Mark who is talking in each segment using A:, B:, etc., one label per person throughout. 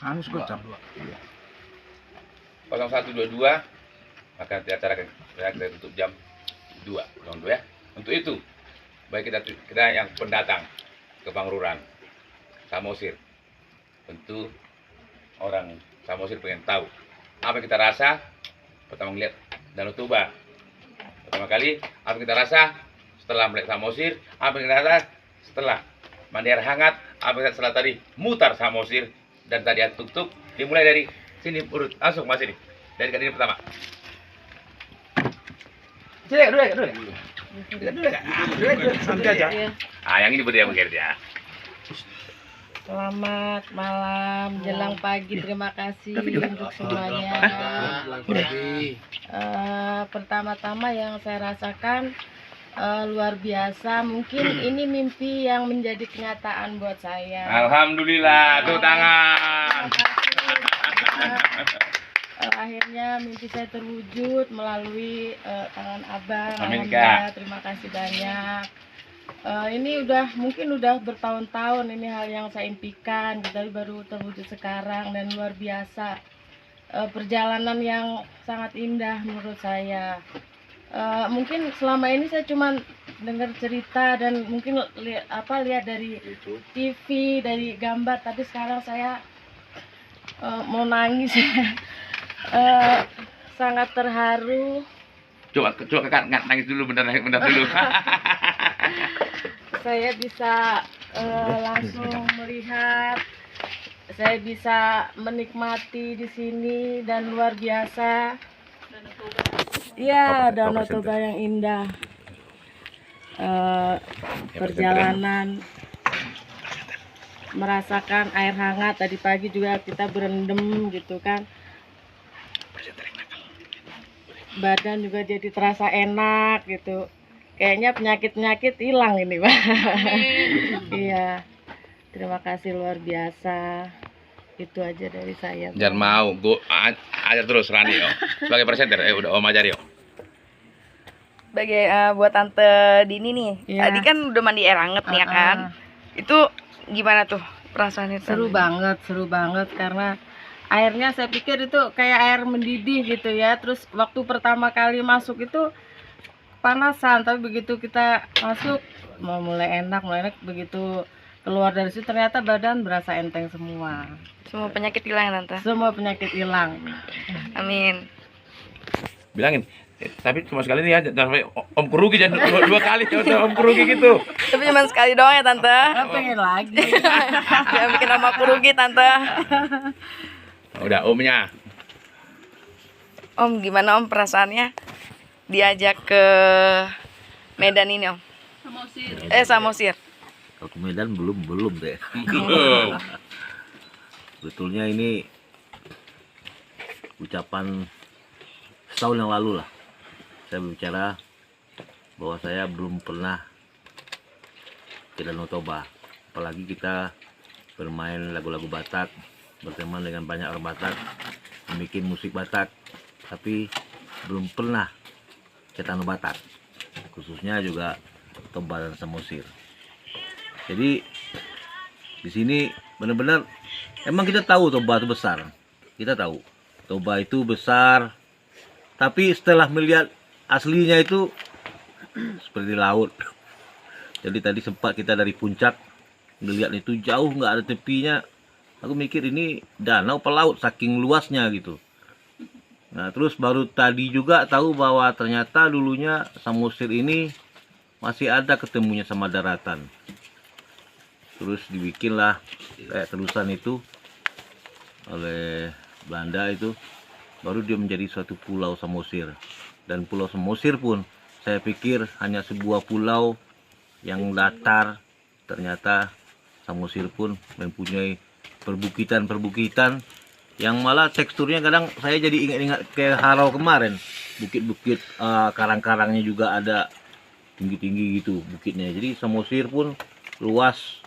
A: Harus gocap.
B: 01.22 maka acara kita tutup jam 2 ya. Untuk itu baik kita yang pendatang ke Pangururan Samosir, tentu orang Samosir pengen tahu apa yang kita rasa pertama melihat Danau Toba. Pertama kali apa yang kita rasa setelah melihat Samosir, apa yang kita rasa setelah mandi air hangat, apa yang setelah tadi mutar Samosir, dan tadi tuk-tuk. Dimulai dari sini, urut langsung Mas ini dari kali pertama. Dulu.
A: Santai aja.
B: Yang ini berdua bekerja.
C: Selamat malam, jelang pagi. Terima kasih untuk semuanya. Pertama-tama yang saya rasakan luar biasa. Mungkin ini mimpi yang menjadi kenyataan buat saya.
B: Alhamdulillah, tuh tangan.
C: Akhirnya mimpi saya terwujud melalui tangan abang.
B: Amin,
C: Alhamdulillah,
B: Kak.
C: terima kasih banyak. Ini mungkin udah bertahun-tahun ini hal yang saya impikan, tapi baru terwujud sekarang dan luar biasa. Perjalanan yang sangat indah menurut saya. Mungkin selama ini saya cuma dengar cerita dan mungkin lihat dari TV, dari gambar, tapi sekarang saya mau nangis. Sangat terharu.
B: Coba kakak nangis dulu, bener dulu.
C: Saya bisa langsung melihat, saya bisa menikmati di sini dan luar biasa. Iya, Danau Toba yang indah. Perjalanan merasakan air hangat, tadi pagi juga kita berendam gitu kan. Badan juga jadi terasa enak gitu. Kayaknya penyakit hilang ini, Pak. Iya. Terima kasih luar biasa. Itu aja dari saya, Pak.
B: Jangan mau, ajar terus Rani yo. Sebagai presenter, udah Om ajar yo.
D: Sebagai buat Tante Dini nih,
C: Iya.
D: tadi kan udah mandi air hangat nih ya kan. Itu gimana tuh perasaannya?
C: Seru banget karena airnya saya pikir itu kayak air mendidih gitu ya. Terus waktu pertama kali masuk itu panasan, tapi begitu kita masuk mulai enak, begitu keluar dari situ ternyata badan berasa enteng semua.
D: Semua penyakit hilang ya, Tante.
C: Semua penyakit hilang.
D: Amin.
B: Bilangin, tapi cuma sekali nih ya, jangan sampai Om kerugi, jangan dua kali Om kerugi gitu.
D: Tapi cuma sekali doang ya, Tante.
C: Pengen lagi.
D: Jangan bikin nama aku rugi, Tante.
B: Udah Omnya.
D: Om, gimana Om perasaannya diajak ke Medan ini, Om? Samosir.
E: Kalau ke Medan belum deh. Betulnya ini ucapan setahun yang lalu lah. Saya berbicara bahwa saya belum pernah ke Danau Toba. Apalagi kita bermain lagu-lagu Batak, berteman dengan banyak orang Batak, bikin musik Batak, tapi belum pernah ke Danau Batak, khususnya juga Toba dan Samosir. Jadi di sini benar-benar emang kita tahu Toba itu besar, kita tahu Toba itu besar, tapi setelah melihat aslinya itu seperti laut. Jadi tadi sempat kita dari puncak melihat itu jauh, nggak ada tepinya. Aku mikir ini danau apa laut saking luasnya gitu. Nah terus baru tadi juga tahu bahwa ternyata dulunya Samosir ini masih ada ketemunya sama daratan. Terus dibikinlah kayak terusan itu oleh Belanda itu, baru dia menjadi suatu pulau Samosir. Dan pulau Samosir pun saya pikir hanya sebuah pulau yang datar, ternyata Samosir pun mempunyai perbukitan-perbukitan yang malah teksturnya kadang saya jadi ingat-ingat kayak Harau kemarin. Bukit-bukit karang-karangnya juga ada tinggi-tinggi gitu bukitnya. Jadi Samosir pun luas.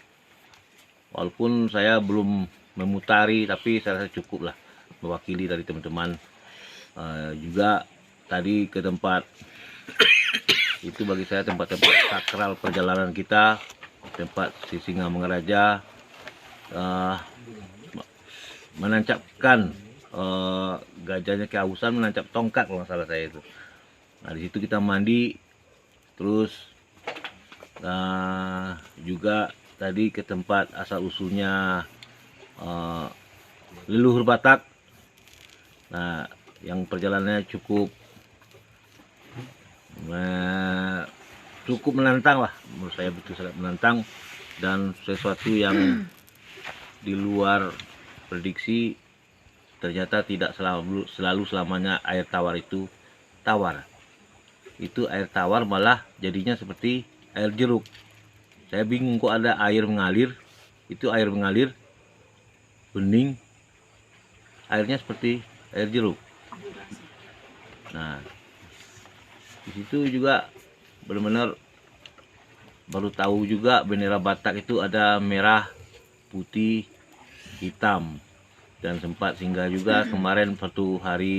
E: Walaupun saya belum memutari, tapi saya rasa cukup lah mewakili dari teman-teman. Juga tadi ke tempat itu bagi saya tempat-tempat sakral perjalanan kita, tempat Sisingamangaraja. menancapkan gajahnya kehausan, menancap tongkat kalau nggak salah saya itu. Nah di situ kita mandi, terus juga tadi ke tempat asal usulnya leluhur Batak. Nah yang perjalanannya cukup menantang lah, menurut saya betul sangat menantang, dan sesuatu yang di luar prediksi. Ternyata tidak selalu selamanya air tawar itu tawar. Itu air tawar malah jadinya seperti air jeruk. Saya bingung kok ada air mengalir, itu air mengalir bening, airnya seperti air jeruk. Nah di situ juga benar-benar baru tahu juga bendera Batak itu ada merah, putih, hitam. Dan sempat singgah juga kemarin waktu hari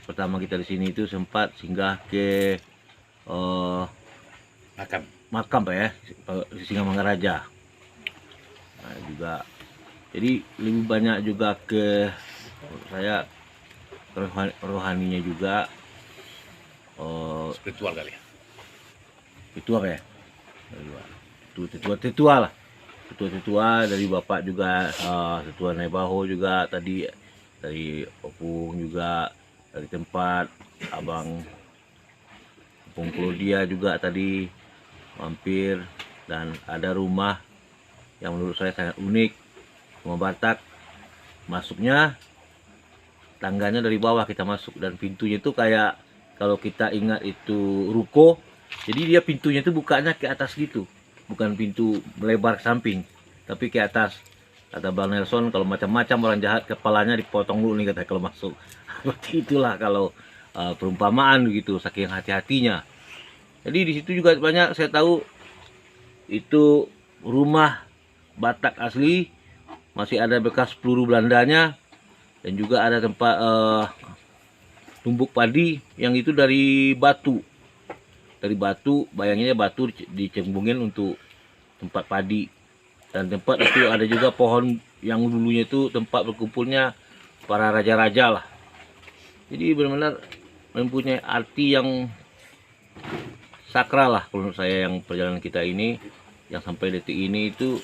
E: pertama kita di sini itu sempat singgah ke makam Pak ya, Singamangaraja. Nah juga jadi lebih banyak juga ke saya rohaninya juga.
B: Spiritual kali ya.
E: Itu apa ya? Tetua lah. Tetua dari Bapak juga, Tetua Nebaho juga tadi, dari Opung juga, dari tempat Abang Opung Claudia juga tadi mampir. Dan ada rumah yang menurut saya sangat unik, rumah Batak. Masuknya tangganya dari bawah kita masuk, dan pintunya itu kayak kalau kita ingat itu ruko, jadi dia pintunya itu bukanya ke atas gitu, bukan pintu melebar ke samping, tapi ke atas. Kata Bang Nelson, kalau macam-macam orang jahat kepalanya dipotong dulu nih, kata kalau masuk. Seperti itulah kalau perumpamaan gitu, saking hati-hatinya. Jadi di situ juga banyak saya tahu itu rumah Batak asli, masih ada bekas peluru Belandanya, dan juga ada tempat tumbuk padi yang itu dari batu. Dari batu, bayanginnya batu dicembungin untuk tempat padi. Dan tempat itu ada juga pohon yang dulunya itu tempat berkumpulnya para raja-raja lah. Jadi benar-benar mempunyai arti yang sakral lah kalau menurut saya, yang perjalanan kita ini, yang sampai detik ini itu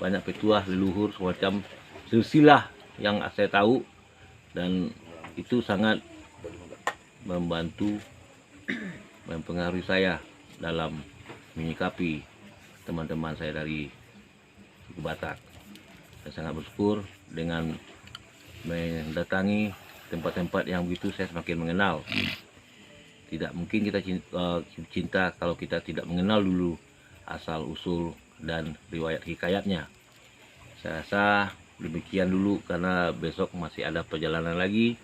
E: banyak petuah leluhur semacam silsilah yang saya tahu, dan itu sangat membantu, mempengaruhi saya dalam menyikapi teman-teman saya dari suku Batak. Saya sangat bersyukur dengan mendatangi tempat-tempat yang begitu, saya semakin mengenal. Tidak mungkin kita cinta kalau kita tidak mengenal dulu asal usul dan riwayat hikayatnya. Saya rasa demikian dulu, karena besok masih ada perjalanan lagi,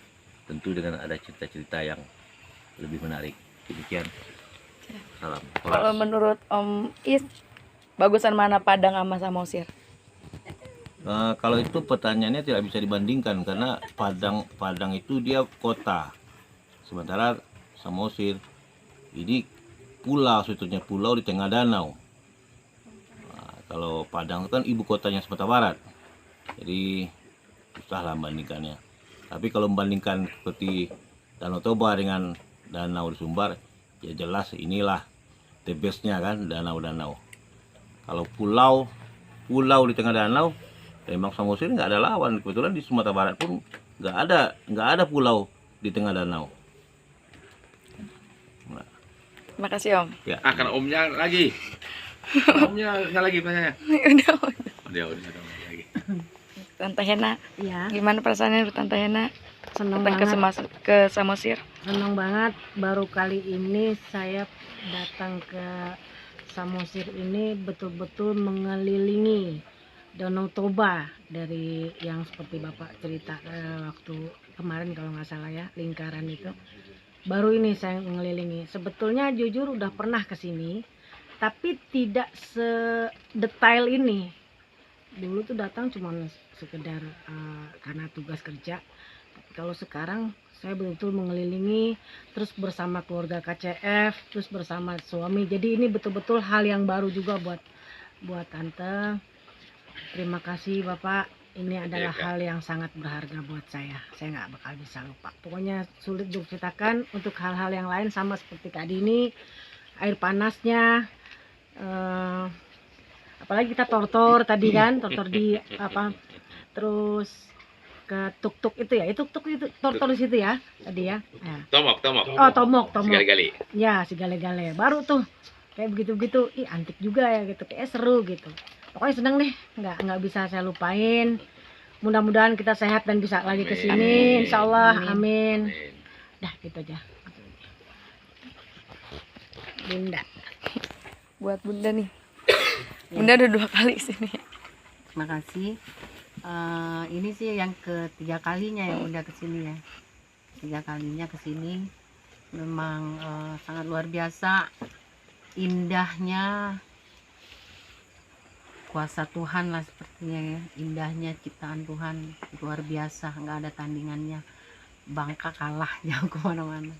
E: tentu dengan ada cerita-cerita yang lebih menarik. Demikian. Salam.
D: Kalau menurut Om Is, bagusan mana Padang sama Samosir?
E: Kalau itu pertanyaannya tidak bisa dibandingkan, karena Padang itu dia kota, sementara Samosir ini pulau, sebetulnya pulau di tengah danau. Kalau Padang itu kan ibu kotanya Sumatera Barat, jadi susahlah membandingkannya. Tapi kalau membandingkan seperti Danau Toba dengan Danau di Sumbar, ya jelas inilah the best-nya kan, danau-danau. Kalau pulau di tengah danau, memang Samosir nggak ada lawan. Kebetulan di Sumatera Barat pun nggak ada pulau di tengah danau.
D: Terima kasih Om.
E: Ya.
B: Karena omnya lagi. Omnya nggak lagi pertanyaannya. Udah lagi.
D: Tante Hena,
C: Ya,
D: gimana perasaannya Tante Hena
C: senang
D: datang
C: banget.
D: ke Samosir?
C: Senang banget, baru kali ini saya datang ke Samosir ini betul-betul mengelilingi Danau Toba, dari yang seperti Bapak cerita waktu kemarin kalau nggak salah ya, lingkaran itu. Baru ini saya mengelilingi. Sebetulnya jujur udah pernah ke sini, tapi tidak sedetail ini. Dulu tuh datang cuma sekedar karena tugas kerja. Tapi kalau sekarang saya betul-betul mengelilingi, terus bersama keluarga KCF, terus bersama suami. Jadi ini betul-betul hal yang baru juga buat tante. Terima kasih Bapak
A: ini adalah
B: Iya, Kak.
A: hal yang sangat berharga buat saya nggak bakal bisa lupa. Pokoknya sulit diceritakan. Untuk hal-hal yang lain sama seperti Kak Dini, air panasnya, apalagi kita tortor tadi kan, tortor di apa, terus ke tuk-tuk itu ya, itu tuk itu tortor di situ ya tadi ya. Nah.
B: Tomok.
A: Oh, tomok.
B: Sekali-kali.
A: Ya, si gale-gale. Baru tuh kayak begitu-begitu. Ih, antik juga ya gitu. Kayak seru gitu. Pokoknya seneng deh. Nggak bisa saya lupain. Mudah-mudahan kita sehat dan bisa lagi ke
B: Amin.
A: sini. Insyaallah. Amin.
B: Amin.
A: Dah, gitu aja. Bunda.
D: Buat Bunda nih. Bunda udah 2 kali sini.
F: Terima kasih. Ini sih yang ketiga kalinya ya Bunda kesini ya. 3 kalinya kesini. Memang sangat luar biasa. Indahnya kuasa Tuhan lah sepertinya ya. Indahnya ciptaan Tuhan luar biasa. Nggak ada tandingannya. Bangka kalah jauh kemana-mana.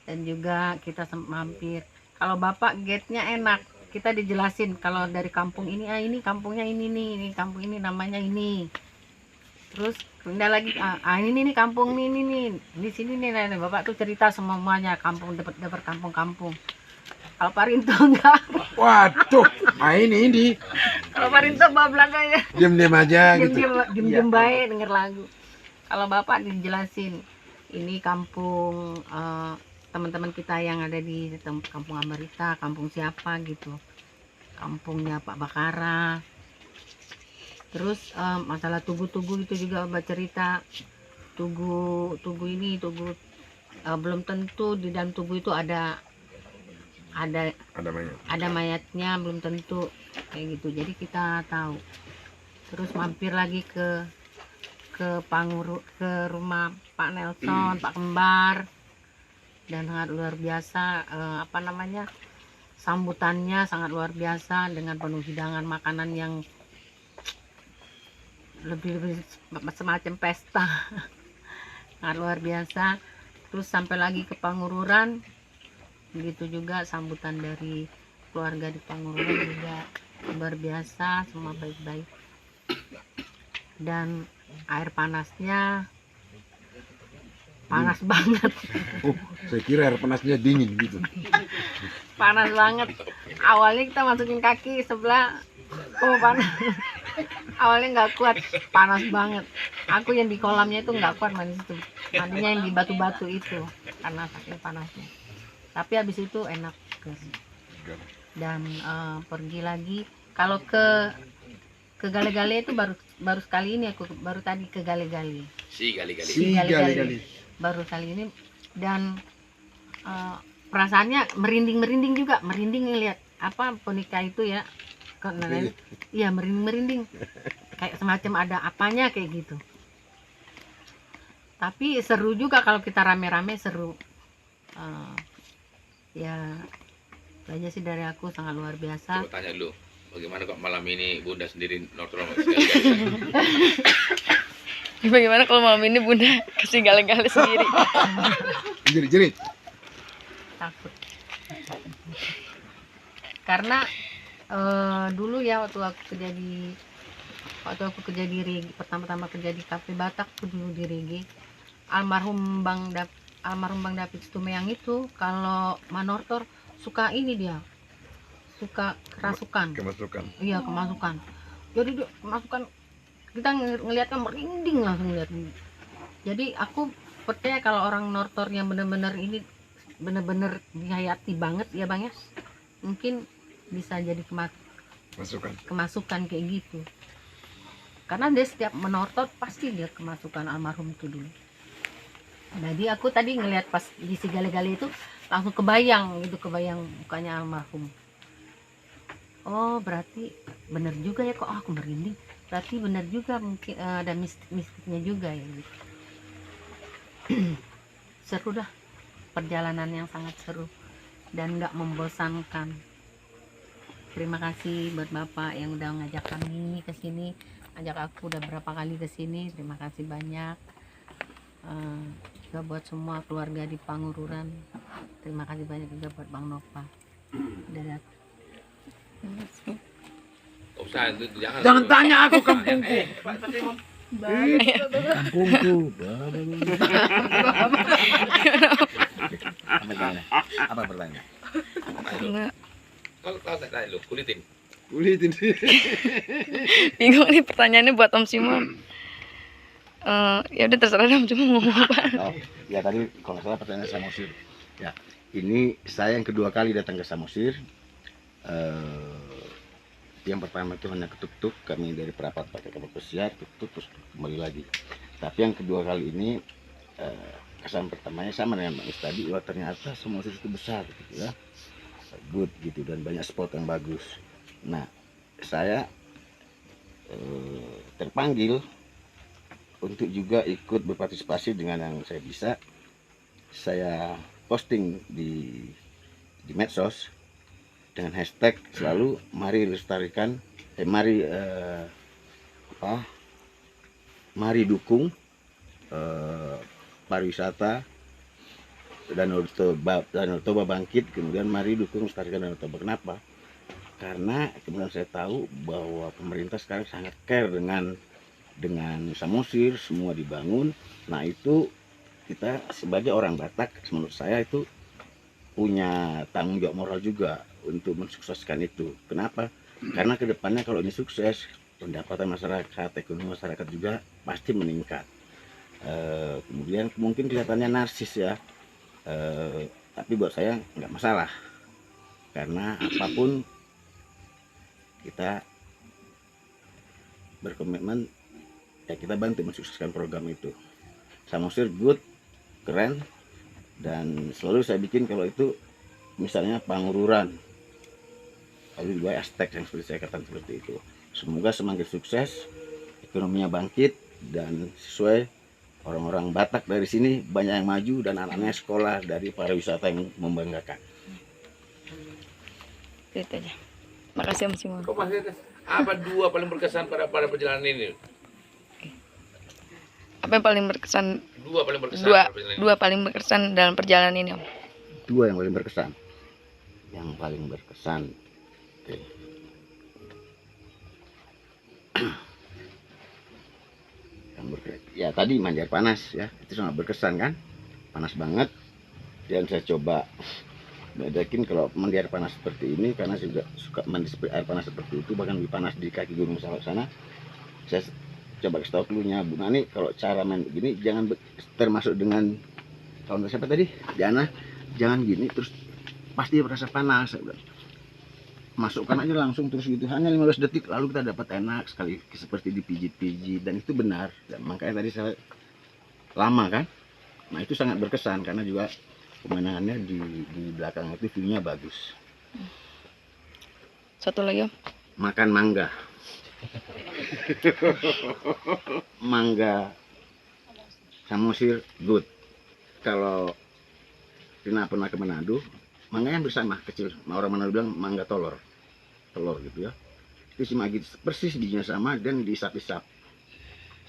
F: Dan juga kita mampir. Kalau Bapak gate-nya enak. Kita dijelasin kalau dari kampung ini, ini kampungnya ini nih, ini kampung ini namanya ini. Terus pindah lagi, ini nih kampung ini di sini nih, Bapak tuh cerita semuanya kampung dapat kampung-kampung. Kalau Parinto enggak.
G: Waduh, ini
F: Kalau Parinto bawa belakangnya.
G: diam-diam aja gitu.
F: Diem baik denger lagu. Kalau Bapak dijelasin ini kampung teman-teman kita yang ada di kampung Amerika, kampung siapa gitu, kampungnya Pak Bakara. Terus masalah tugu-tugu itu juga Bapak cerita, tugu ini belum tentu di dalam tugu itu ada mayatnya, belum tentu kayak gitu. Jadi kita tahu. Terus mampir lagi ke rumah Pak Nelson, Pak Kembar. Dan sangat luar biasa sambutannya sangat luar biasa dengan penuh hidangan makanan yang lebih semacam pesta. Sangat luar biasa. Terus sampai lagi ke Pangururan, begitu juga sambutan dari keluarga di Pangururan juga luar biasa, semua baik-baik. Dan air panasnya panas banget.
G: Oh, saya kira air panasnya dingin gitu.
F: Panas banget. Awalnya kita masukin kaki sebelah, oh panas. Awalnya nggak kuat, panas banget. Aku yang di kolamnya itu nggak kuat mandi situ. Mandinya yang di batu-batu itu karena saking panasnya. Tapi habis itu enak. Dan pergi lagi. Kalau ke Gale-Gale itu baru sekali ini, aku baru tadi ke Gale-Gale.
B: Si gali-gali.
G: Gali-gali.
F: Baru kali ini. Dan perasaannya merinding juga, ngelihat apa boneka itu ya. Iya, merinding. Kayak semacam ada apanya kayak gitu. Tapi seru juga kalau kita rame-rame, seru. Ya itu aja sih dari aku, sangat luar biasa.
B: Coba tanya dulu, bagaimana kok malam ini Bunda sendiri normal?
D: Bagaimana kalau malam ini Bunda kasih gale-gale sendiri?
G: Jerit-jerit.
F: Takut karena dulu ya waktu aku kerja di Regi, pertama-tama kerja di Cafe Batak tuh dulu di Regi, almarhum Bang David Stumeyang itu kalau manortor suka suka kerasukan.
G: Kemasukan.
F: Iya, kemasukan. Jadi dia kemasukan, kita ngelihatnya merinding langsung lihat. Jadi aku percaya kalau orang nortor yang benar-benar dihayati banget ya Bang ya, mungkin bisa jadi kemasukan kayak gitu. Karena dia setiap menortor pasti dia kemasukan almarhum itu dulu. Jadi aku tadi ngelihat pas di si Gale-Gale itu langsung kebayang mukanya almarhum. Oh, berarti bener juga ya, kok aku merinding. Berarti bener juga, mungkin ada mistiknya juga ya gitu. Seru dah, perjalanan yang sangat seru dan nggak membosankan. Terima kasih buat Bapak yang udah ngajak kami ke sini, ngajak aku udah berapa kali ke sini. Terima kasih banyak. Juga buat semua keluarga di Pangururan. Terima kasih banyak juga buat Bang Nova. Udah datang.
B: Nggak usah, jangan.
G: Jangan tanya aku kampungku.
C: Baik.
G: Kampungku. Apa pertanyaan?
D: Enggak.
B: Kalau tak tanya lu, kulitin.
G: Kulitin sih.
D: Bingung nih pertanyaannya buat Om Simon. Ya udah terserah Om Simon mau ngomong apa.
H: Oh, ya tadi kalau nggak salah pertanyaan Samosir. Ya, ini saya yang kedua kali datang ke Samosir. Yang pertama itu hanya ketuk-tuk, kami dari perapat pakai kapal pesiar, tuk-tuk terus kembali lagi. Tapi yang kedua kali ini kesan pertamanya sama dengan Bang Is tadi, wah ternyata Samosir itu besar gitu ya, good gitu dan banyak spot yang bagus. Nah, saya terpanggil untuk juga ikut berpartisipasi dengan yang saya bisa. Saya posting di medsos dengan hashtag selalu mari lestarikan, mari dukung pariwisata Danau Toba bangkit, kemudian mari dukung lestarikan Danau Toba. Kenapa? Karena kemudian saya tahu bahwa pemerintah sekarang sangat care dengan Samosir, semua dibangun. Nah itu kita sebagai orang Batak, menurut saya itu punya tanggung jawab moral juga untuk mensukseskan itu. Kenapa? Karena kedepannya kalau ini sukses, pendapatan masyarakat, ekonomi masyarakat juga pasti meningkat. Kemudian mungkin kelihatannya narsis ya, tapi buat saya nggak masalah, karena apapun kita berkomitmen ya, kita bantu mensukseskan program itu. Samosir good, keren, dan selalu saya bikin kalau itu misalnya Pangururan, lalu juga Aztec yang seperti saya katakan seperti itu. Semoga semakin sukses, ekonominya bangkit, dan sesuai orang-orang Batak dari sini banyak yang maju dan anak-anaknya sekolah dari pariwisata yang membanggakan.
D: Itu aja. Makasih Om Simon.
B: Kok masih apa dua paling berkesan pada perjalanan ini?
D: Apa yang paling berkesan?
B: Dua paling berkesan. pada perjalanan ini.
D: Dua paling berkesan dalam perjalanan ini Om.
H: Dua yang paling berkesan. Yang paling berkesan. Oke. Ya tadi Manjar Panas ya, itu sangat berkesan kan, panas banget. Dan saya coba bedakin kalau mandi air panas seperti ini, karena saya juga suka mandi air panas seperti itu, bahkan lebih panas di kaki Gunung Salak sana. Saya coba kasih tahu dulunya Bu Nani, kalau cara main begini jangan termasuk dengan kawan siapa tadi, Jana, jangan gini terus pasti berasa panas. Saya bilang, masukkan aja langsung terus gitu, hanya 15 detik lalu kita dapat enak sekali seperti dipijit-pijit, dan itu benar. Dan makanya tadi saya lama kan, nah itu sangat berkesan karena juga pemandangannya di belakang itu view-nya bagus.
D: Satu lagi Om.
H: Makan mangga. Mangga Samosir good. Kalau Tina pernah ke Manado, mangganya bersama kecil. Orang Manado bilang mangga telur gitu ya. Itu cuma gitu, persis bijinya sama dan diisap-isap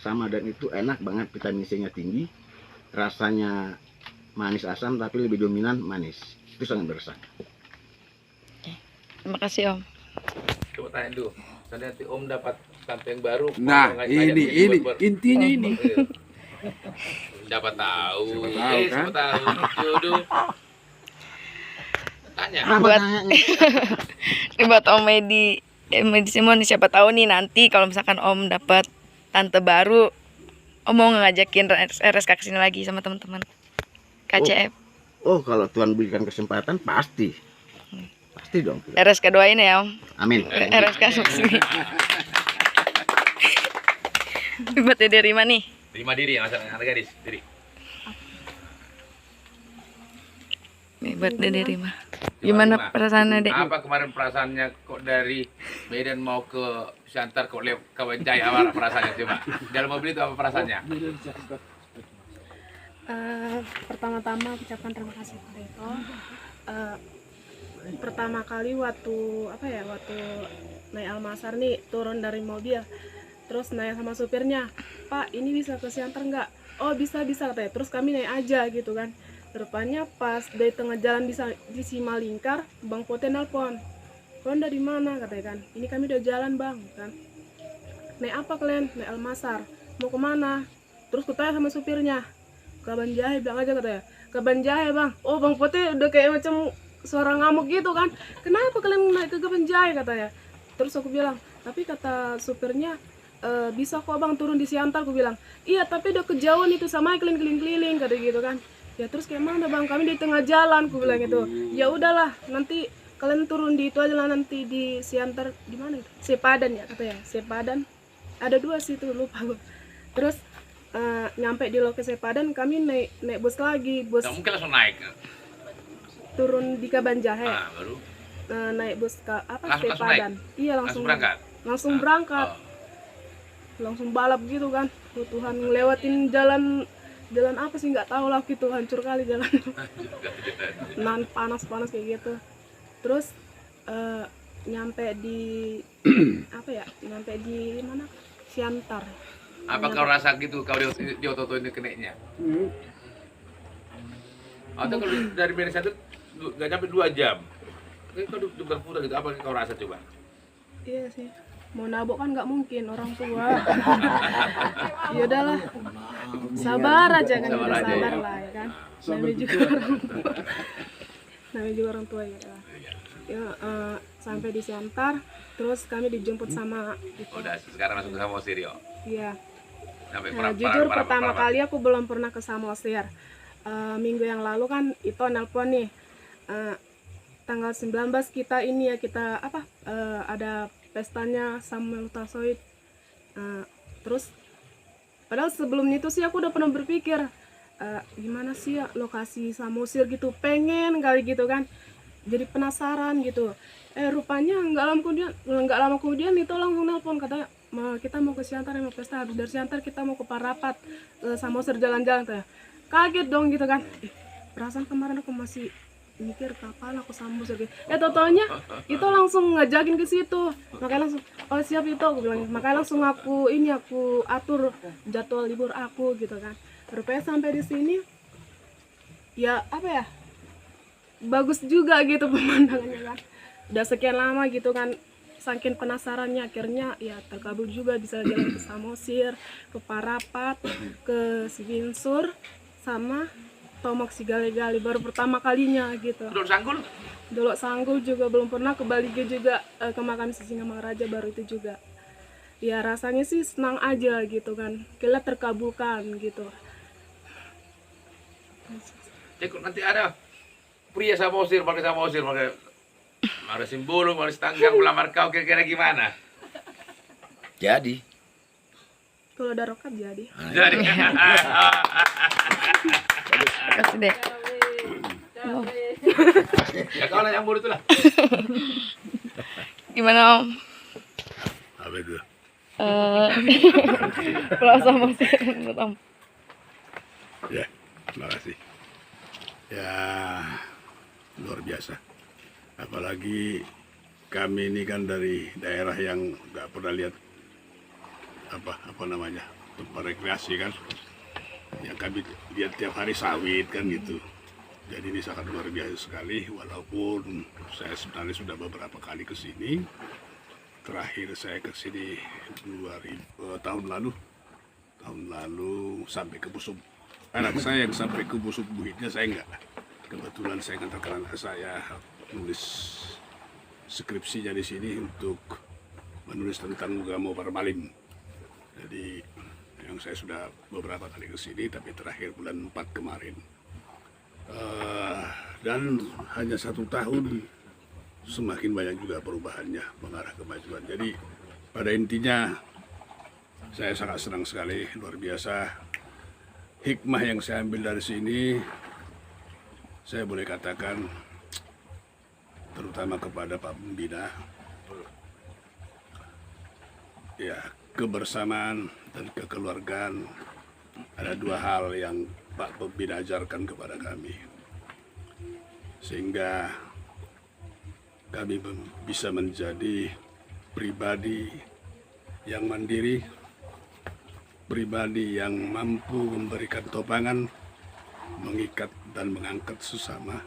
H: sama, dan itu enak banget, vitamin C-nya tinggi, rasanya manis asam tapi lebih dominan manis. Itu sangat berkesan.
D: Terima kasih Om.
B: Coba tanya dulu. Nanti Om dapat tante yang baru.
G: Nah,
B: mau
G: ini
B: ngajak
G: intinya ini.
B: Siapa tahu.
G: Siapa tahu, kan?
B: Siapa tahu. Jodoh. Tanya.
D: Ini buat Om Medi Simon, siapa tahu nih nanti kalau misalkan Om dapat tante baru, Om mau ngajakin RSK kesini lagi sama teman-teman KCF.
H: Oh, kalau Tuhan berikan kesempatan pasti dong.
D: RSK doain ya Om.
H: Amin.
D: RSK sukses. Buat Dede Rima nih.
B: Terima diri yang ada gadis. Diri.
D: Nih buat Dede Rima. Gimana perasaannya Dek?
B: Apa kemarin perasaannya kok dari Medan mau ke Siantar kok lewat Kawenjaya, apa perasaannya coba? Dalam mobil itu apa perasaannya?
C: Pertama-tama ucapkan terima kasih Pak Reto. Pertama kali waktu naik Almasar nih, turun dari mobil, terus naik sama supirnya, Pak ini bisa ke Siantar nggak? Oh bisa katanya. Terus kami naik aja gitu kan. Rupanya pas dari tengah jalan di Simalingkar, Bang Pote nelpon, kalian dari mana katanya kan, ini kami udah jalan bang kan, naik apa kalian, naik Almasar, mau kemana, terus kutanya sama supirnya, ke Banjahe, bilang aja katanya, ke Banjahe bang. Oh bang Putih udah kayak macam suara ngamuk gitu kan, kenapa kalian naik ke Banjahe katanya. Terus aku bilang, tapi kata supirnya bisa kok bang turun di Siantar. Aku bilang, iya tapi udah kejauhan itu, sama keliling-keliling kata gitu kan. Ya terus kayak mana bang, kami di tengah jalan. Aku bilang gitu, ya udahlah nanti kalian turun di itu aja lah, nanti di Siantar, di mana itu, Sepadan ya katanya, Sepadan ada 2 sih tuh, lupa gue. Terus nyampe di lokasi Sepadan, kami naik bus lagi, bus
B: Nggak mungkin langsung naik.
C: turun di Kabanjahe,
B: Baru
C: naik bus ke apa,
B: Langsung
C: Sepadan. Iya
B: langsung berangkat.
C: langsung berangkat, langsung balap gitu kan. Oh, Tuhan, ngelewatin jalan apa sih nggak tahu lah gitu, hancur kali jalan. Nan panas kayak gitu. Terus nyampe di apa ya, nyampe di mana, Siantar.
B: Apa kau rasa gitu kau di otot ini keneknya? Atau kalau dari Medan satu nggak sampai 2 jam, kau berputar gitu, apa kau rasa coba?
C: Iya sih, mau nabok kan nggak mungkin, orang tua. Ya udahlah, sabar aja kan,
B: Sabar
C: udah
B: aja,
C: sabar
B: ya.
C: lah ya kan. Namanya juga orang tua. Namanya juga orang tua ya. Ya, sampai di Siantar, terus kami dijemput sama
B: Udah sekarang langsung ke Samosir yo.
C: iya.
B: Sampai
C: Nah, jujur pertama kali aku belum pernah ke Samosir. Minggu yang lalu kan itu nelpon nih, tanggal 19 kita ini ya, kita apa, ada pestanya Samuel Tasoid. Terus padahal sebelumnya itu sih aku udah pernah berpikir gimana sih ya lokasi Samosir gitu, pengen kali gitu kan, jadi penasaran gitu. Rupanya nggak lama kemudian itu langsung nelpon, katanya kita mau ke Siantar, mau pesta, habis dari Siantar kita mau ke Parapat, Samosir jalan-jalan tuh ya. Kaget dong gitu kan. Perasaan kemarin aku masih mikir kapan aku Samosir gitu. Totalnya itu langsung ngajakin ke situ. Makanya langsung, oh siap itu aku bilang. Makanya langsung aku atur jadwal libur aku gitu kan. Rupanya sampai di sini ya apa ya, bagus juga gitu pemandangannya kan. Udah sekian lama gitu kan, saking penasarannya akhirnya ya terkabul juga, bisa jalan ke Samosir, ke Parapat, ke Siginsur, sama Tomok Sigale-Gali baru pertama kalinya gitu. Dolok Sanggul juga belum pernah, ke Balige juga, ke makam Sisingamangaraja baru itu juga. Ya rasanya sih senang aja gitu kan, kira terkabulkan gitu.
B: Cek nanti ada pria Samosir, pakai ada Simbolo, ada Tanggang, melamar kau kira-kira gimana?
G: Jadi.
C: Kalau ada rokat jadi.
B: Jadi.
D: Kasih deh.
B: Ya kau lah yang bodoh itu lah.
D: Gimana Om?
G: Apa itu?
D: Pulau Samosir menurut Om.
G: Ya, terima kasih. Ya, luar biasa. Apalagi kami ini kan dari daerah yang nggak pernah lihat apa namanya, tempat rekreasi kan. Yang kami lihat tiap hari sawit kan gitu. Jadi ini sangat luar biasa sekali. Walaupun saya sebenarnya sudah beberapa kali ke sini. Terakhir saya ke sini tahun lalu sampai ke Busuk. Anak saya yang sampai ke Busuk Buhitnya saya enggak. Kebetulan saya ngantarkan anak saya nulis skripsinya di sini untuk menulis tentang Gamo Parmalin. Jadi yang saya sudah beberapa kali ke sini, tapi terakhir bulan 4 kemarin. Dan hanya 1 tahun semakin banyak juga perubahannya, mengarah kemajuan. Jadi pada intinya saya sangat senang sekali, luar biasa. Hikmah yang saya ambil dari sini, saya boleh katakan, terutama kepada Pak Pembina, ya kebersamaan dan kekeluargaan ada 2 hal yang Pak Pembina ajarkan kepada kami, sehingga kami bisa menjadi pribadi yang mandiri, pribadi yang mampu memberikan topangan, mengikat dan mengangkat sesama,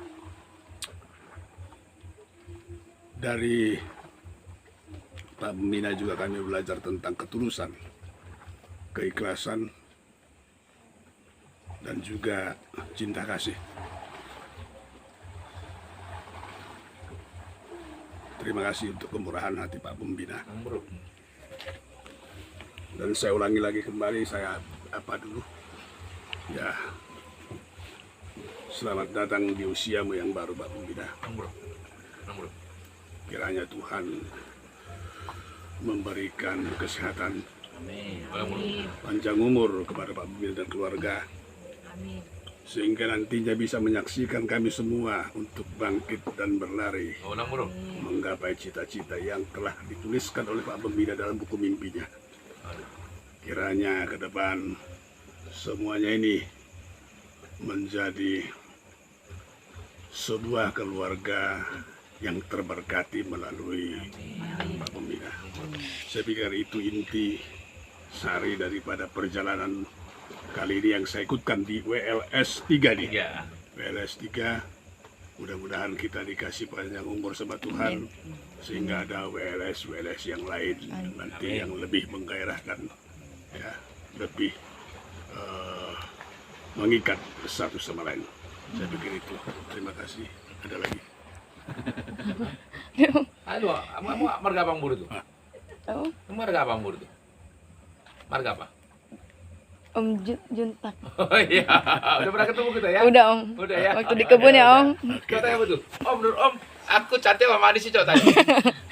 G: Dari Pak Pembina juga kami belajar tentang ketulusan, keikhlasan, dan juga cinta kasih. Terima kasih untuk kemurahan hati Pak Pembina. Dan saya ulangi lagi kembali, saya apa dulu? Ya, selamat datang di usiamu yang baru, Pak Pembina. Kiranya Tuhan memberikan kesehatan, panjang umur kepada Pak Pembina dan keluarga, sehingga nantinya bisa menyaksikan kami semua untuk bangkit dan berlari menggapai cita-cita yang telah dituliskan oleh Pak Pembina dalam buku mimpinya. Kiranya ke depan semuanya ini menjadi sebuah keluarga yang terberkati melalui Pak Pembina. Saya pikir itu inti sari daripada perjalanan kali ini yang saya ikutkan di WLS 3 nih. WLS 3, mudah-mudahan kita dikasih panjang umur sama Tuhan, sehingga ada WLS yang lain nanti yang lebih menggairahkan, ya, lebih mengikat satu sama lain. Saya pikir itu. Terima kasih. Ada lagi?
B: Aduh, marga Bang Buru tuh.
D: Oh,
B: Marga Bang Buru tuh. Marga apa?
D: Om Juntak.
B: Oh iya, udah pernah ketemu kita ya?
D: Udah Om.
B: Udah ya.
D: Waktu di kebun ya Om.
B: Coba tanya apa tuh? Om, menurut Om, aku cantik apa manis sih, Cok, tadi?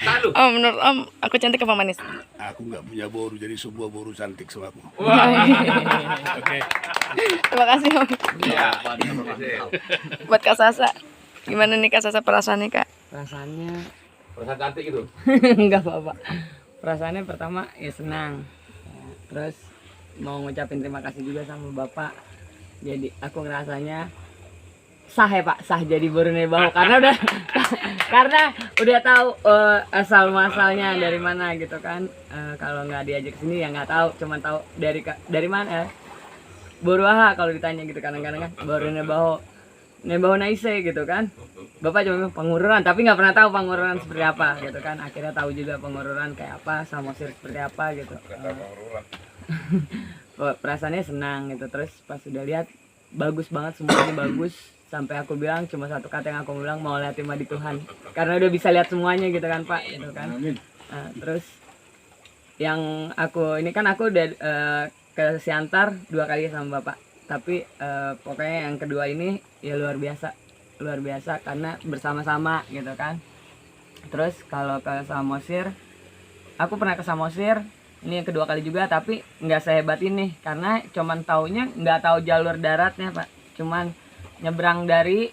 B: Lalu.
D: Om, menurut Om, aku cantik apa manis?
G: Aku nggak punya boru, jadi sebuah boru cantik sama aku.
B: Wah.
G: Oke.
D: Terima kasih Om.
B: Iya.
D: Buat Kak Sasa, gimana nih Kak Sasa perasaannya Kak?
I: Perasaannya
B: Perasaan cantik itu.
I: enggak apa-apa. Perasaannya pertama ya senang. Terus mau ngucapin terima kasih juga sama Bapak. Jadi aku ngerasanya sah ya Pak, sah jadi Borneo Baho karena udah tahu asal muasalnya dari mana gitu kan. Kalau nggak diajak sini ya nggak tahu, cuman tahu dari mana ya. Boruaha kalau ditanya gitu kadang-kadang kan Borneo Baho. Nebaho Naise gitu kan. Bapak cuma bilang pengururan, tapi nggak pernah tahu pengururan seperti apa gitu kan. Akhirnya tahu juga pengururan kayak apa, samosir seperti apa gitu. Perasaannya senang gitu. Terus pas sudah lihat bagus banget, semuanya bagus. Sampai aku bilang cuma satu kata yang aku bilang, mau lihat di Tuhan. Karena udah bisa lihat semuanya gitu kan Pak gitu kan. Nah, terus yang aku ini kan aku udah ke Siantar 2 kali sama Bapak. Tapi pokoknya yang kedua ini ya luar biasa karena bersama-sama gitu kan. Terus kalau ke Samosir, aku pernah ke Samosir, ini yang kedua kali juga, tapi nggak sehebat ini karena cuman taunya nggak tahu jalur daratnya Pak, cuman nyebrang dari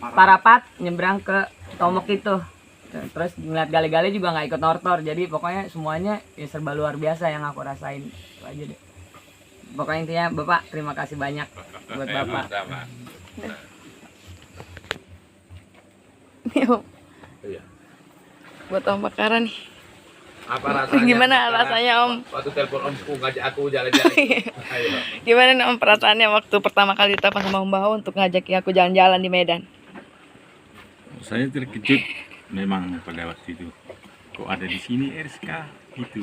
I: Parapat nyebrang ke Tomok itu. Terus ngeliat gale-gale juga nggak ikut nortor, jadi pokoknya semuanya ya serba luar biasa yang aku rasain. Itu aja deh. Pokoknya intinya Bapak terima kasih banyak buat Bapak.
D: Nih Om.
B: Iya.
D: Buat Om Bakara nih.
B: Apa rasanya?
D: Gimana rasanya Om?
B: Waktu telepon Omku ngajak aku jalan-jalan. Ayo.
D: Gimana nih Om perasaannya waktu pertama kali ditelepon sama Om Baho untuk ngajaki aku jalan-jalan di Medan?
E: Saya terkejut memang pada waktu itu. Kok ada di sini RSK gitu.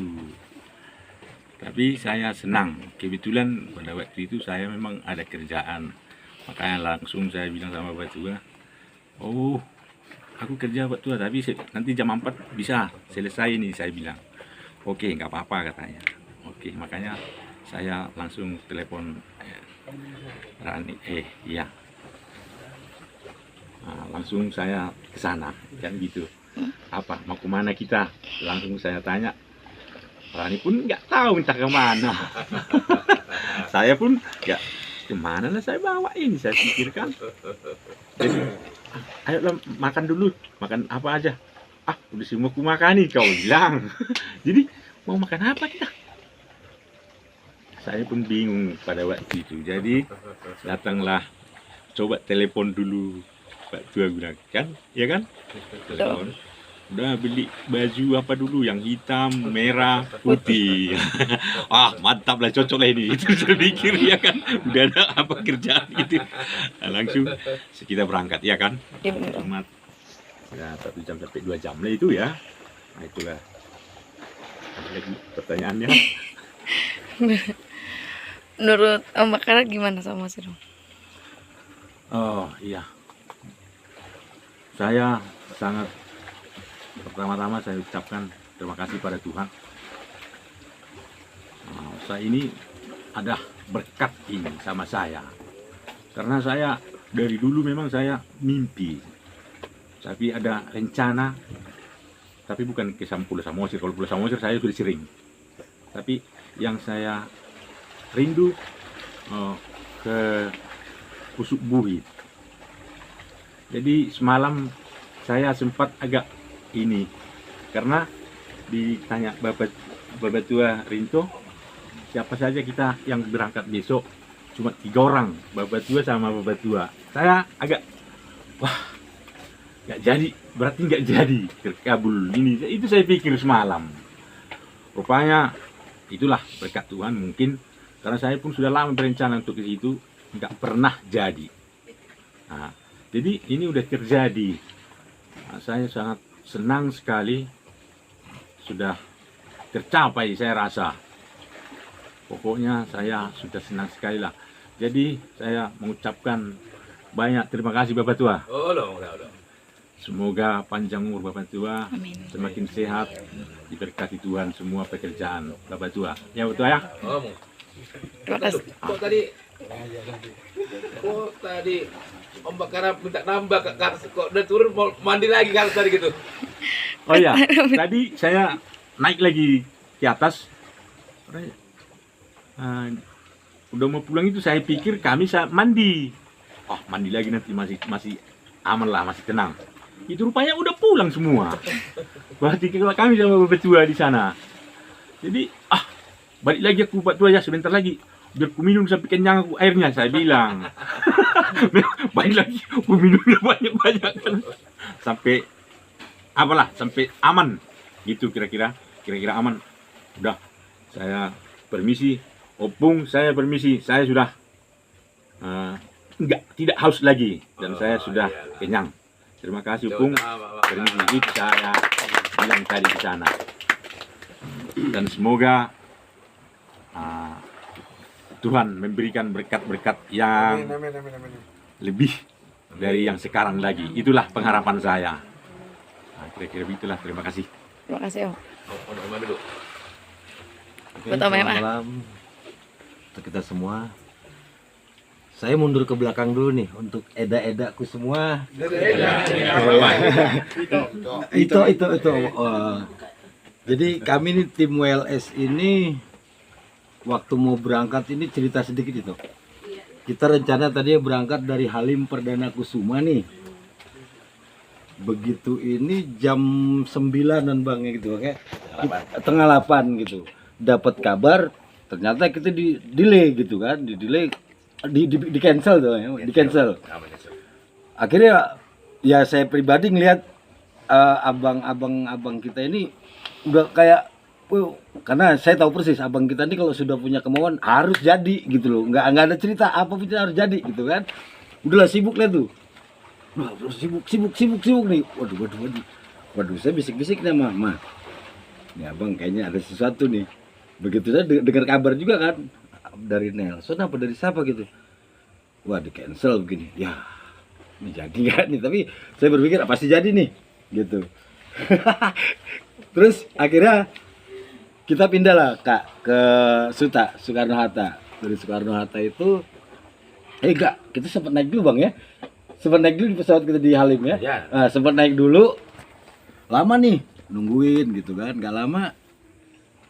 E: Tapi saya senang. Kebetulan pada waktu itu saya memang ada kerjaan. Makanya langsung saya bilang sama Pak Tua, oh aku kerja Pak Tua, tapi nanti jam 4 bisa selesai nih, saya bilang. Oke, nggak apa-apa katanya. Oke, makanya saya langsung telepon Rani, iya. Nah, langsung saya ke sana, kan gitu. Apa, mau kemana kita? Langsung saya tanya. Rani pun nggak tahu entah kemana. Saya pun nggak kemana lah saya bawain, saya pikirkan. Jadi, ayolah makan dulu, makan apa aja. Ah, udah semua aku makan nih, kau bilang. Jadi mau makan apa kita? Saya pun bingung pada waktu itu. Jadi datanglah, coba telepon dulu. Pak Tua bilang kan, ya kan? Telepon. Udah beli baju apa dulu yang hitam, merah, putih. Ah, mantap lah, cocok lah ini. Itu saya pikir ya kan, udah ada apa kerjaan gitu. Nah, langsung kita berangkat ya kan.
D: Iya benar.
G: Ya 1 jam sampai 2 jam lah itu ya. Nah itulah. Ada lagi pertanyaannya.
D: Menurut Om Bakara gimana sama Mas Rum?
G: Oh iya. Saya sangat pertama-tama saya ucapkan terima kasih pada Tuhan. Saya ini ada berkat ini sama saya. Karena saya dari dulu memang saya mimpi. Tapi ada rencana. Tapi bukan ke Pulau Samosir. Kalau Pulau Samosir saya sudah sering. Tapi yang saya rindu ke Pusuk Buhit. Jadi semalam saya sempat agak ini karena ditanya Bapak Tua Rinto, siapa saja kita yang berangkat besok, cuma 3 orang, Bapak Tua sama Bapak Tua. Saya agak wah nggak jadi, berarti nggak jadi terkabul ini. Itu saya pikir semalam. Rupanya itulah berkat Tuhan mungkin. Karena saya pun sudah lama berencana untuk ke situ, nggak pernah jadi. Nah, jadi ini udah terjadi. Nah, saya sangat senang sekali, sudah tercapai saya rasa. Pokoknya saya sudah senang sekali lah. Jadi saya mengucapkan banyak terima kasih Bapak Tua. Semoga panjang umur Bapak Tua, semakin sehat, diberkati Tuhan semua pekerjaan Bapak Tua. Ya Bapak Tua ya.
D: Terima kasih.
B: Kok tadi Om Bakara minta nambah kok udah turun mau mandi lagi kalau tadi gitu.
G: Oh iya, tadi saya naik lagi ke atas. Udah mau pulang itu saya pikir kami mandi. Oh mandi lagi nanti masih aman lah, masih tenang. Itu rupanya udah pulang semua. Berarti kalau kami sama Bapak Tua di sana. Jadi balik lagi aku Pak Tua ya sebentar lagi. Biar ku minum sampai kenyang aku airnya, saya bilang. Balik lagi, ku minumnya banyak-banyak kan. Sampai sampai aman. Gitu kira-kira aman. Udah, saya permisi. Opung, saya permisi. Saya sudah tidak haus lagi. Dan saya sudah kenyang. Terima kasih Opung. Permisi, saya bilang tadi di sana. Dan semoga Tuhan memberikan berkat-berkat yang lebih dari yang sekarang lagi. Itulah pengharapan saya. Nah, kira-kira itulah. Terima kasih.
D: Terima kasih Om.
E: Oke,
D: Buat Om
E: selamat
D: Emma.
E: malam untuk kita semua. Saya mundur ke belakang dulu nih untuk eda-edaku semua. Itu. Jadi kami nih tim WLS ini waktu mau berangkat ini cerita sedikit itu. Kita rencana tadi berangkat dari Halim Perdana Kusuma nih. Begitu ini jam 9-an Bang gitu, oke. Tengah 8 gitu. Dapat kabar ternyata kita di delay gitu kan, di cancel tuh ya, di cancel. Akhirnya ya saya pribadi ngelihat abang kita ini udah kayak karena saya tahu persis abang kita ini kalau sudah punya kemauan harus jadi gitu loh, nggak ada cerita apa pun harus jadi gitu kan. Udahlah sibuk lah tuh, sibuk nih. Waduh, saya bisik-bisik nih mama. Ya abang kayaknya ada sesuatu nih. Begitu saya dengar kabar juga kan dari Nelson apa dari siapa gitu. Wah di cancel begini. Ya ini jadi kan nih, tapi saya berpikir pasti jadi nih gitu. Terus akhirnya kita pindah lah Kak ke Soekarno-Hatta. Dari Soekarno-Hatta itu kita sempat naik dulu Bang ya. Sempat naik dulu di pesawat kita di Halim ya. Nah, sempat naik dulu. Lama nih nungguin gitu kan. Gak lama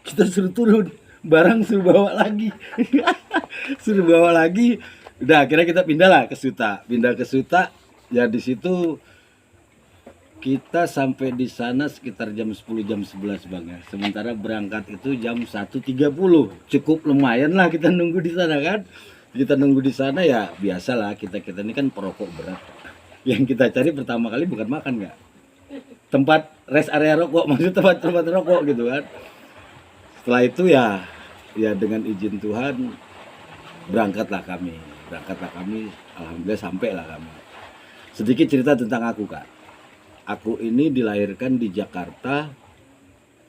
E: kita suruh turun. Barang suruh bawa lagi. Suruh bawa lagi. Udah akhirnya kita pindah lah ke Suta. Pindah ke Suta. Ya di situ kita sampai di sana sekitar jam 10 jam 11 Bang ya. Sementara berangkat itu jam 1.30. Cukup lumayan lah kita nunggu di sana kan. Kita nunggu di sana ya biasalah kita ini kan perokok berat. Yang kita cari pertama kali bukan makan enggak. Tempat rest area rokok, maksud tempat rokok gitu kan. Setelah itu ya dengan izin Tuhan berangkatlah kami. Alhamdulillah sampailah kami. Sedikit cerita tentang aku Kak. aku ini dilahirkan di Jakarta,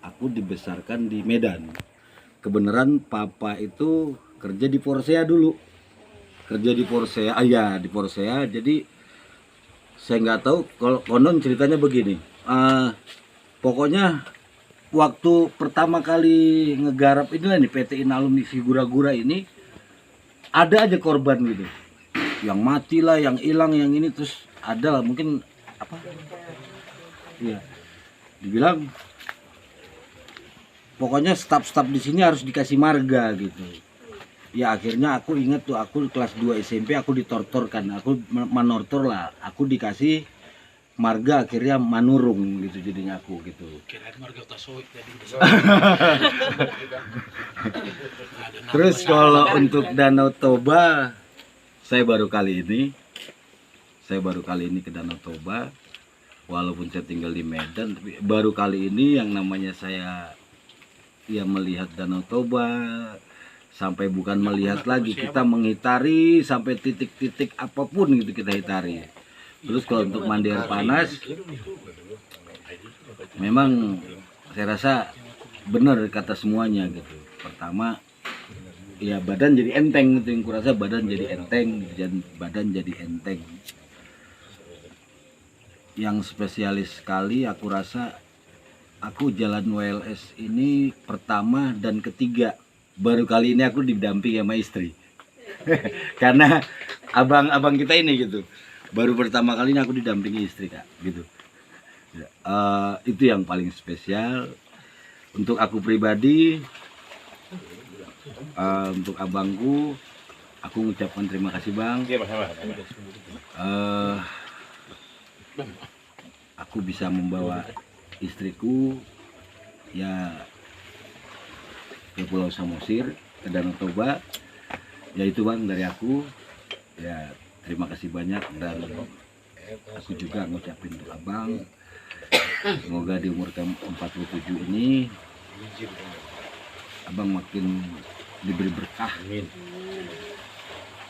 E: aku dibesarkan di Medan. Kebenaran papa itu kerja di Porsea dulu, kerja di Porsea, ya di Porsea. Jadi saya nggak tahu, kalau konon ceritanya begini. Pokoknya waktu pertama kali ngegarap inilah nih PT Inalum di Figura-Gura ini, ada aja korban gitu, yang mati lah, yang hilang, yang ini, terus ada lah mungkin apa? Iya, dibilang pokoknya staf-staf di sini harus dikasih marga gitu. Ya akhirnya aku ingat tuh, aku kelas 2 SMP aku ditortorkan, aku manortor lah, aku dikasih marga, akhirnya manurung gitu jadinya aku gitu. Terus kalau untuk Danau Toba, saya baru kali ini ke Danau Toba, walaupun saya tinggal di Medan, tapi baru kali ini yang namanya saya ya melihat Danau Toba. Sampai bukan melihat lagi, kita menghitari sampai titik-titik apapun gitu kita hitari. Terus kalau untuk mandi air panas, memang saya rasa benar kata semuanya gitu. Pertama, ya badan jadi enteng gitu, yang kurasa badan jadi enteng, dan badan jadi enteng. Yang spesialis sekali aku rasa, aku jalan WLS ini pertama dan ketiga. Baru kali ini aku didampingi sama istri. Karena abang kita ini gitu. Baru pertama kali ini aku didampingi istri, Kak, gitu. Itu yang paling spesial. Untuk aku pribadi, untuk abangku, aku mengucapkan terima kasih, Bang. Aku bisa membawa istriku ya ke Pulau Samosir, ke Danau Toba. Ya itu Bang dari aku. Ya terima kasih banyak, dan aku juga ngucapin untuk Abang, semoga di umur ke-47 ini Abang makin diberi berkah.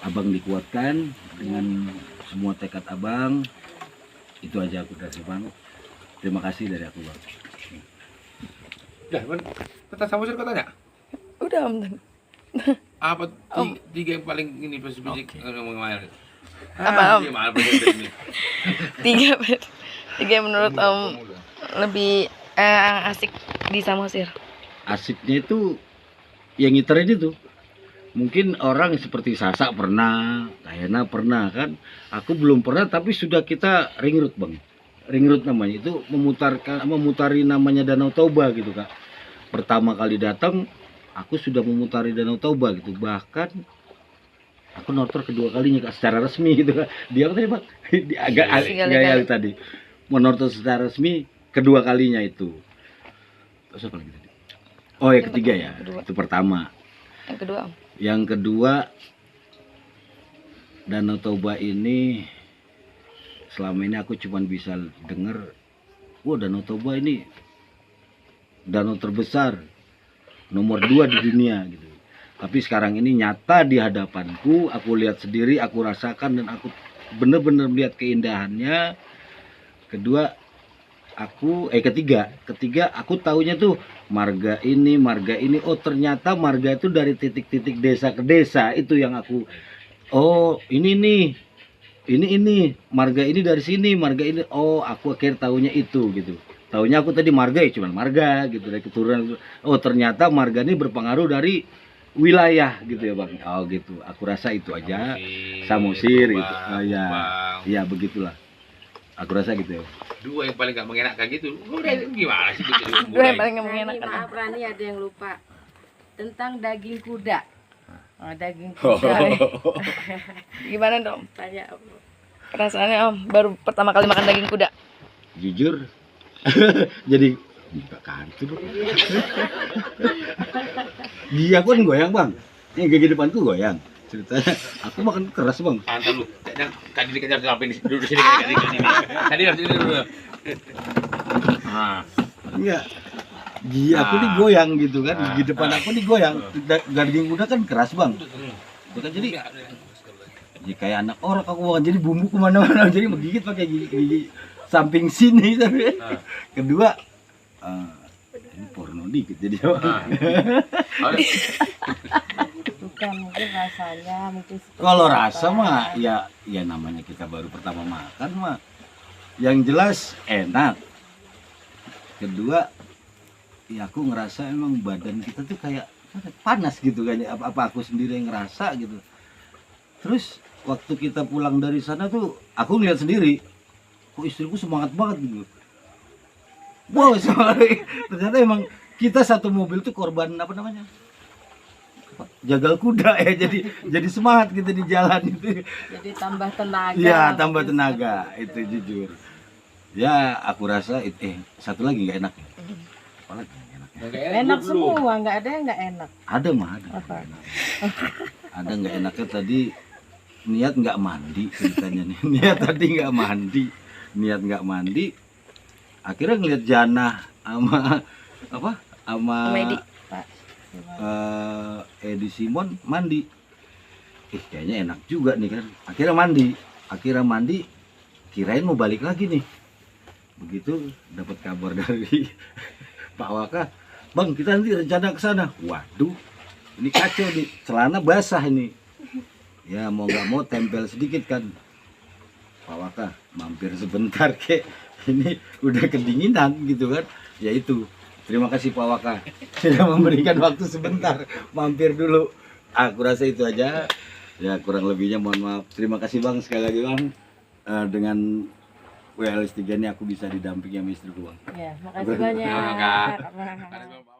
E: Abang dikuatkan dengan semua tekad Abang. Itu aja aku dari Bang. Terima kasih dari aku, Bang.
B: Dah, kata Samosir katanya.
D: Udah Om.
B: Apa tiga yang paling ini spesifik mengalir?
D: Apa Om? Tiga menurut Om lebih asik di Samosir.
E: Asiknya itu yang ngiterin itu. Mungkin orang seperti Sasa pernah, Kayana pernah kan. Aku belum pernah, tapi sudah kita ring road, Bang. Ring road namanya itu, memutari namanya Danau Toba gitu, Kak. Pertama kali datang, aku sudah memutari Danau Toba gitu. Bahkan aku notor kedua kalinya, Kak, secara resmi gitu, Kak. Dia tadi, Bang, agak kali tadi. Menortor secara resmi kedua kalinya itu. Terus apa lagi tadi? Oh, yang ketiga ya. Itu pertama.
D: Yang kedua Om.
E: Yang kedua, Danau Toba ini selama ini aku cuma bisa dengar, wah Danau Toba ini danau terbesar nomor 2 di dunia gitu. Tapi sekarang ini nyata di hadapanku, aku lihat sendiri, aku rasakan, dan aku benar-benar melihat keindahannya. Ketiga aku taunya tuh marga ini, oh ternyata marga itu dari titik-titik desa ke desa. Itu yang aku, oh ini nih, ini marga ini dari sini, marga ini, oh aku akhir taunya itu gitu. Taunya aku tadi marga ya cuma marga gitu, dari keturunan. Oh ternyata marga ini berpengaruh dari wilayah gitu ya Bang. Oh gitu, aku rasa itu aja. Samosir gitu. Oh ya, ya begitulah. Aku rasa gitu ya.
B: Dua yang paling gak mengenakan gitu. Udah gimana sih gitu?
D: Dua yang paling gak mengenakan.
C: Maaf Rani, ada yang lupa tentang daging kuda. Oh, daging kuda.
D: Gimana dong?
C: Tanya Om.
D: Perasaannya Om, baru pertama kali makan daging kuda.
E: Jujur, jadi buka kartu dong. Dia pun goyang Bang. Yang gigi depanku goyang. Ceritanya, aku makan keras Bang.
B: Antar lu. Tadi dikejar sampai duduk sini tadi harus ini dulu. Ah.
E: Enggak. Gigi aku digoyang gitu kan. Gigi depan aku digoyang. Daging kuda kan keras Bang. Bukan jadi kayak anak orang aku makan, jadi bumbu kemana-mana, jadi menggigit pakai gigi
H: samping sini tapi.
B: Ah.
H: Kedua ini porno dikit jadi
B: Ah. Oh,
C: Bukan mungkin rasanya, mungkin seperti
H: kalau
C: apa.
H: rasa mah ya namanya kita baru pertama makan mah yang jelas enak. Kedua ya aku ngerasa emang badan kita tuh kayak panas gitu kan, apa aku sendiri yang ngerasa gitu. Terus waktu kita pulang dari sana tuh aku ngeliat sendiri kok istriku semangat banget gitu. Wow, sorry. Ternyata emang kita satu mobil tuh korban apa namanya? Jagal kuda ya, jadi semangat kita di jalan itu.
C: Jadi tambah tenaga.
H: Iya, tambah
C: mungkin
H: tenaga itu jujur. Ya, aku rasa satu lagi nggak enak. Apalagi nggak enak.
C: enak semua, nggak ada yang nggak enak.
H: Ada mah ada.
C: Apa?
H: Ada nggak enaknya tadi niat nggak mandi ceritanya nih. Niat tadi nggak mandi, niat nggak mandi. Akhirnya ngeliat Jana sama apa? Sama
D: Komedi.
C: Pak.
H: Edi Simon mandi. Kayaknya enak juga nih kan. Akhirnya mandi. Kirain mau balik lagi nih. Begitu dapat kabar dari Pak Waka, Bang kita nanti rencana ke sana. Waduh, ini kacau nih, celana basah ini. Ya mau nggak mau tempel sedikit kan. Pak Waka mampir sebentar kek. Ini udah kedinginan gitu kan. Ya itu. Terima kasih Pak Waka sudah memberikan waktu sebentar mampir dulu. Aku rasa itu aja. Ya kurang lebihnya mohon maaf. Terima kasih Bang sekali lagi Bang. Dengan WLS 3 ini aku bisa didampingi sama istriku Bang.
C: Ya, makasih banyak.
B: Terima kasih.